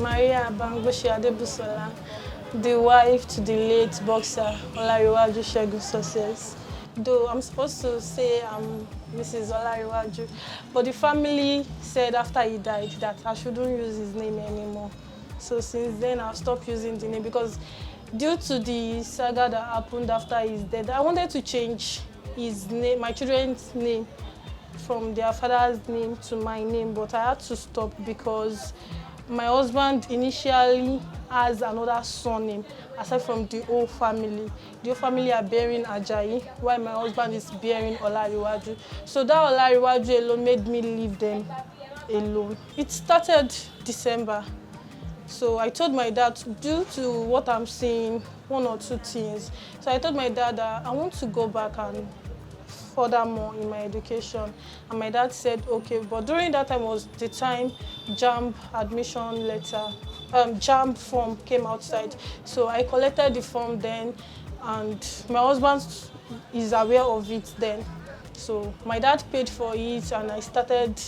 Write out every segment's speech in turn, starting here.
Maria Bangboshi Adebusola, the wife to the late boxer Olanrewaju Segun Success. Though I'm supposed to say I'm Mrs. Olanrewaju, but the family said after he died that I shouldn't use his name anymore. So since then I've stopped using the name because due to the saga that happened after his death, I wanted to change his name, my children's name, from their father's name to my name, but I had to stop because my husband initially has another surname aside from the whole family. The whole family are bearing Ajayi, while my husband is bearing Olanrewaju. So that Olanrewaju alone made me leave them alone. It started December. So I told my dad, due to what I'm seeing, one or two things. So I told my dad that I want to go back and furthermore in my education. And my dad said, okay, but during that time was the time JAMB admission letter, JAMB form came outside. So I collected the form then, and my husband is aware of it then. So my dad paid for it and I started,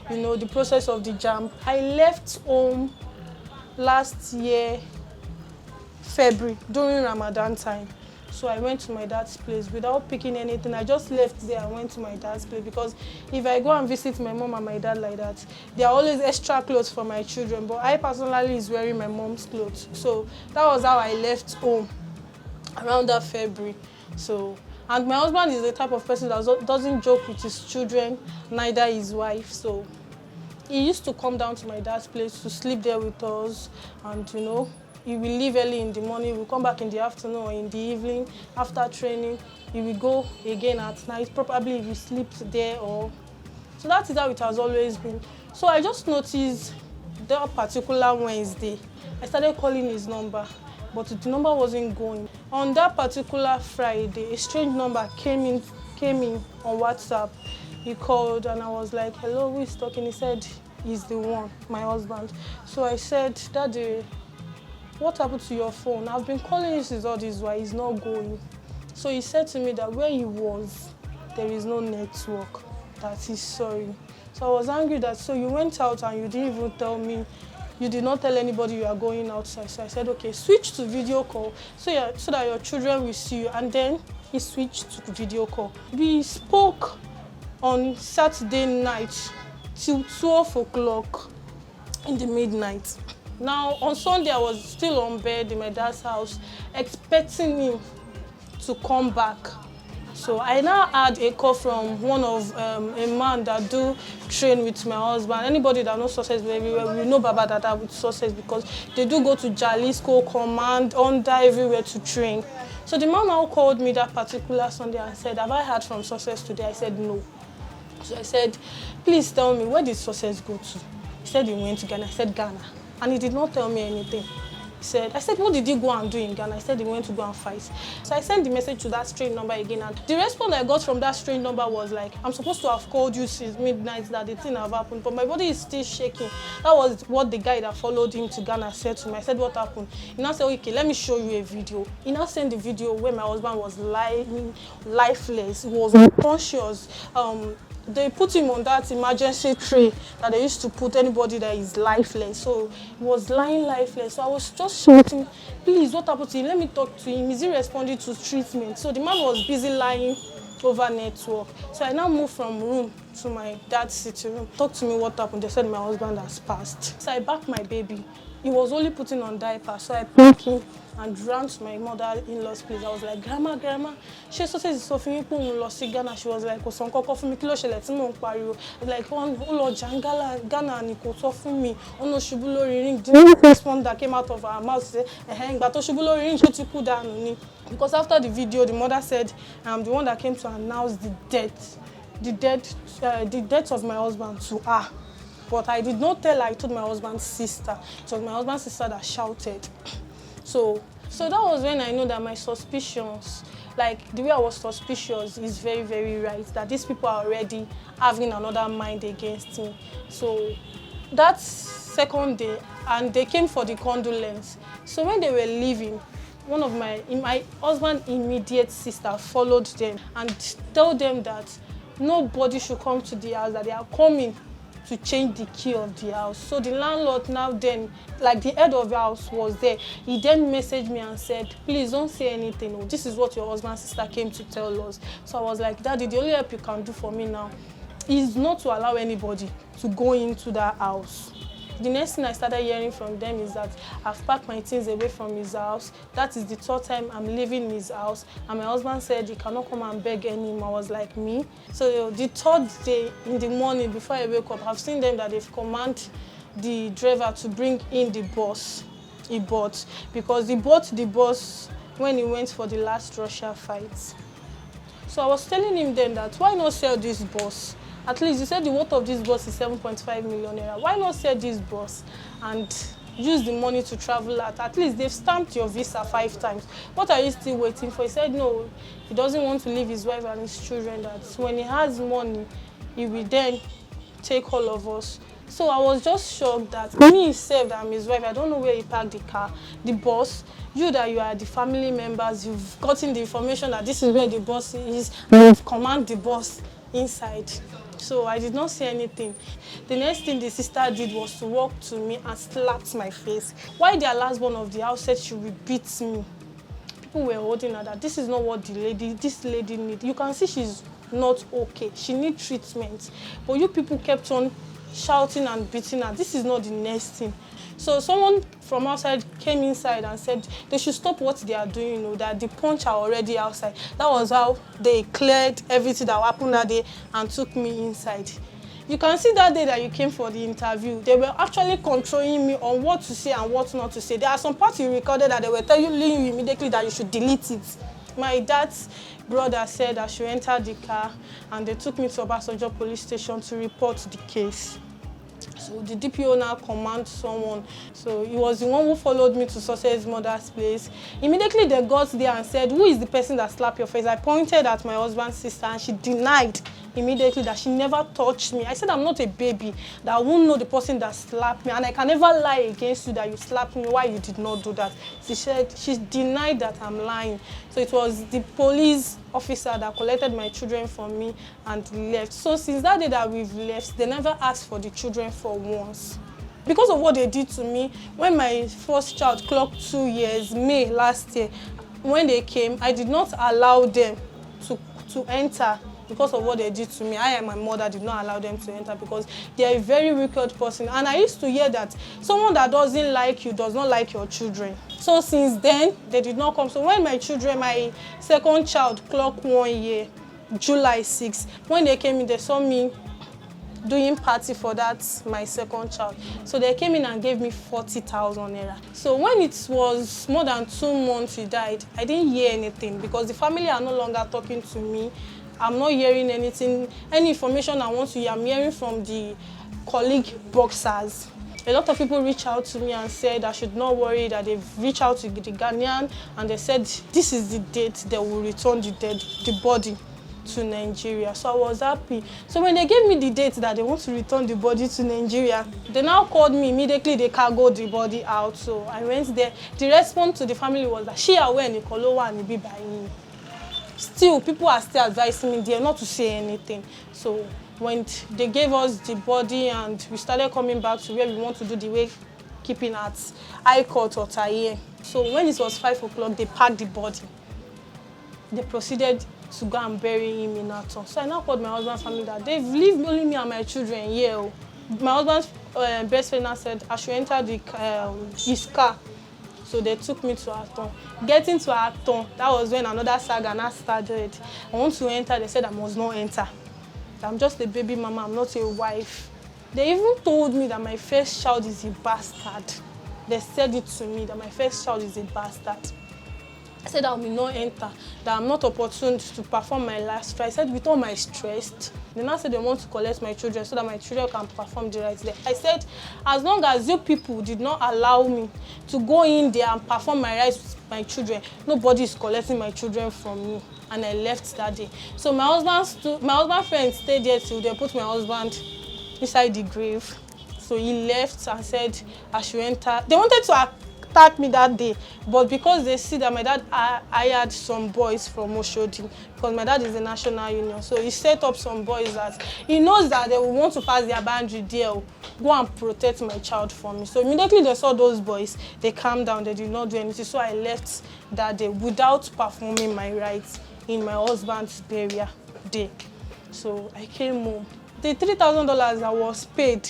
the process of the JAMB. I left home last year, February, during Ramadan time. So I went to my dad's place without picking anything. I just left there and went to my dad's place because if I go and visit my mom and my dad like that, there are always extra clothes for my children, but I personally is wearing my mom's clothes. So that was how I left home around that February. So, and my husband is the type of person that doesn't joke with his children, neither his wife. So he used to come down to my dad's place to sleep there with us, and he will leave early in the morning, he will come back in the afternoon or in the evening after training. He will go again at night, probably he will sleep there or... So that is how it has always been. So I just noticed that particular Wednesday, I started calling his number, but the number wasn't going. On that particular Friday, a strange number came in on WhatsApp. He called and I was like, hello, who is talking? He said, he's the one, my husband. So I said, Daddy, what happened to your phone? I've been calling you since all this while, it's not going. So he said to me that where he was, there is no network, that he's sorry. So I was angry that, so you went out and you didn't even tell me, you did not tell anybody you are going outside. So I said, okay, switch to video call so that your children will see you. And then he switched to video call. We spoke on Saturday night till 12 o'clock in the midnight. Now, on Sunday, I was still on bed in my dad's house, expecting him to come back. So I now had a call from one of a man that do train with my husband. Anybody that knows Success very well, we know Baba Dada with Success because they do go to Jalisco, Command, under everywhere to train. So the man now called me that particular Sunday and said, have I heard from Success today? I said, no. So I said, please tell me, where did Success go to? He said he went to Ghana. I said, Ghana. And he did not tell me anything. I said, what did he go and do in Ghana? I said he went to go and fight. So I sent the message to that strange number again, and the response I got from that strange number was like, I'm supposed to have called you since midnight that the thing have happened, but my body is still shaking. That was what the guy that followed him to Ghana said to me. I said, what happened? He now said, okay, let me show you a video. He now sent the video where my husband was lying, lifeless. He was unconscious. They put him on that emergency tray that they used to put anybody that is lifeless. So he was lying lifeless. So I was just shouting, please, what happened to him? Let me talk to him. Is he responding to treatment? So the man was busy lying over network. So I now moved from room to my dad's sitting room. Talk to me, what happened? They said my husband has passed. So I backed my baby. He was only putting on diaper. So I picked him and ran to my mother-in-law's place. I was like, Grandma, she says so for me, Ghana. She was like, for me, I was like, oh, Ghana, and he for me. Oh no, Shubulori ring. The first one that came out of her mouth said, but Shubulori ring, she could down. Because after the video, the mother said, I'm the one that came to announce the death of my husband to her. But I did not tell her, I told my husband's sister. It was my husband's sister that shouted. So that was when I know that my suspicions, like the way I was suspicious is very, very right, that these people are already having another mind against me. So that second day, and they came for the condolence. So when they were leaving, one of my husband's immediate sister followed them and told them that nobody should come to the house, that they are coming to change the key of the house. So the landlord now then, like the head of the house was there, he then messaged me and said, please don't say anything. Oh, this is what your husband's sister came to tell us. So I was like, Daddy, the only help you can do for me now is not to allow anybody to go into that house. The next thing I started hearing from them is that I've packed my things away from his house. That is the third time I'm leaving his house. And my husband said he cannot come and beg anymore. I was like, me? So the third day in the morning before I wake up, I've seen them that they've commanded the driver to bring in the bus he bought. Because he bought the bus when he went for the last Russia fight. So I was telling him then that why not sell this bus? At least you said the worth of this bus is 7.5 million naira. Why not sell this bus and use the money to travel out? At least they've stamped your visa 5 times. What are you still waiting for? He said no, he doesn't want to leave his wife and his children. That when he has money, he will then take all of us. So I was just shocked that me himself, that I'm his wife, I don't know where he parked the car, the bus. You that you are the family members, you've gotten the information that this is where the bus is, and you command the bus inside. So I did not say anything. The next thing the sister did was to walk to me and slapped my face. Why their last born of the house said she will beat me? People were holding her that this is not what this lady needs. You can see she's not okay. She needs treatment. But you people kept on shouting and beating her. This is not the next thing. So someone from outside came inside and said they should stop what they are doing, you know, that the punch are already outside. That was how they cleared everything that happened that day and took me inside. You can see that day that you came for the interview, they were actually controlling me on what to say and what not to say. There are some parts you recorded that they were telling you immediately that you should delete it. My dad's brother said I should enter the car, and they took me to Obasanjo police station to report the case. So the DPO now commanded someone. So he was the one who followed me to Success' mother's place. Immediately they got there and said, who is the person that slapped your face? I pointed at my husband's sister and she denied immediately that she never touched me. I said I'm not a baby, that I won't know the person that slapped me, and I can never lie against you that you slapped me, why you did not do that. She said, she denied that I'm lying. So it was the police officer that collected my children from me and left. So since that day that we've left, they never asked for the children for once. Because of what they did to me, when my first child clocked 2 years, May last year, when they came, I did not allow them to enter. Because of what they did to me, I and my mother did not allow them to enter because they are a very wicked person. And I used to hear that someone that doesn't like you does not like your children. So since then, they did not come. So when my children, my second child clocked 1 year, July 6, when they came in, they saw me doing party for that, my second child. So they came in and gave me 40,000 naira. So when it was more than 2 months he died, I didn't hear anything because the family are no longer talking to me. I'm not hearing anything, any information I want to hear. I'm hearing from the colleague boxers. A lot of people reached out to me and said I should not worry, that they've reached out to the Ghanaian and they said this is the date they will return the body to Nigeria. So I was happy. So when they gave me the date that they want to return the body to Nigeria, they now called me immediately. They cargoed the body out. So I went there. The response to the family was that she aware Nikolowa and Ibi by me. Still, people are still advising me there not to say anything. So when they gave us the body and we started coming back to where we want to do the wakekeeping at High Court or Taye. So when it was 5 o'clock, they packed the body. They proceeded to go and bury him in Aton. So I now called my husband's family that they've left only me and my children here. My husband's best friend now said I should enter his car. So they took me to Aton. Getting to Aton, that was when another saga now started. I want to enter, they said I must not enter. I'm just a baby mama, I'm not a wife. They even told me that my first child is a bastard. They said it to me, that my first child is a bastard. I said I will not enter, that I'm not opportune to perform my last rite. I said with all my stress, they now said they want to collect my children so that my children can perform the rites there. I said, as long as you people did not allow me to go in there and perform my rites with my children, nobody is collecting my children from me. And I left that day. So my husband's friend stayed there till they put my husband inside the grave. So he left and said I should enter. They wanted to attack me that day, but because they see that my dad hired some boys from Oshodi, because my dad is a national union, so he set up some boys that he knows that they will want to pass their boundary there, go and protect my child for me. So immediately they saw those boys, they calmed down, they did not do anything. So I left that day without performing my rites in my husband's burial day. So I came home. The $3,000 I was paid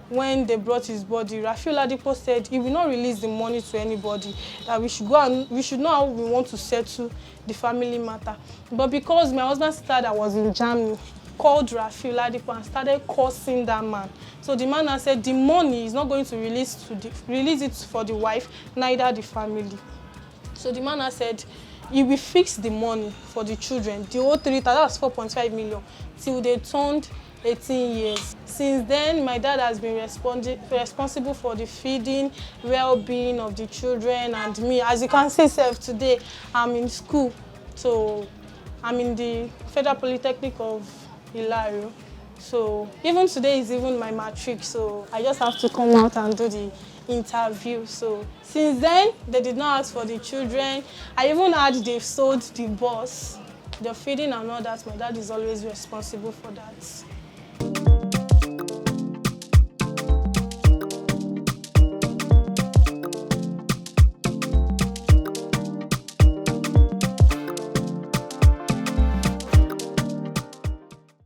when they brought his body, Rafiu Ladipo said he will not release the money to anybody, that we should go and we should know how we want to settle the family matter. But because my husband's sister that was in Germany called Rafiu Ladipo and started cursing that man, so the man has said the money is not going to release it for the wife, neither the family. So the man has said he will fix the money for the children, the whole 3,000, that's 4.5 million, till they turned 18 years. Since then, my dad has been responsible for the feeding, well-being of the children and me. As you can see, today I'm in school. So I'm in the Federal Polytechnic of Ilario. So even today is even my matric, so I just have to come out and do the interview. So since then, they did not ask for the children. I even heard they've sold the bus, the feeding and all that. My dad is always responsible for that.